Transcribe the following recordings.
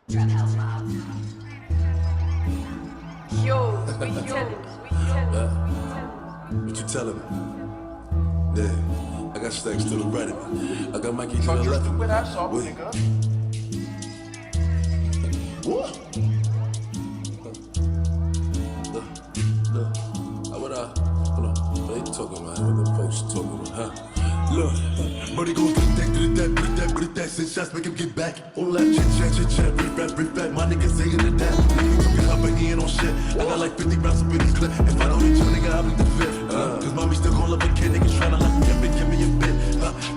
What you telling me? Yeah, I got stacks to the right of me. I got Mikey to the left of me. Wait. What? Look. What hold on. What you talking about? What the folks you talking about, huh? Look, Brody gon' get that, send shots, make him get back. All that chit-chat, rip-rap, my niggas saying it that. Nigga took it up and he ain't on shit. I got like 50 rounds up in this clip. If I don't hit you, nigga, I'll be the fifth. Cause mommy still call up a kid, niggas tryna like me, give me a bit.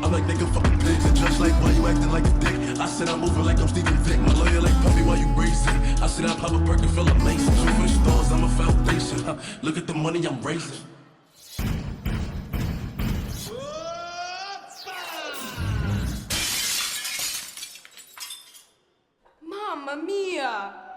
I'm like, nigga, fucking pigs. And just like, why you acting like a dick? I said I'm moving like I'm Steven Vick. My lawyer like, puppy, why you racing? I said I pop a perk and fill up Mason. Shoot for the stars, I'm a foundation. Look at the money I'm raising. Mamma mia!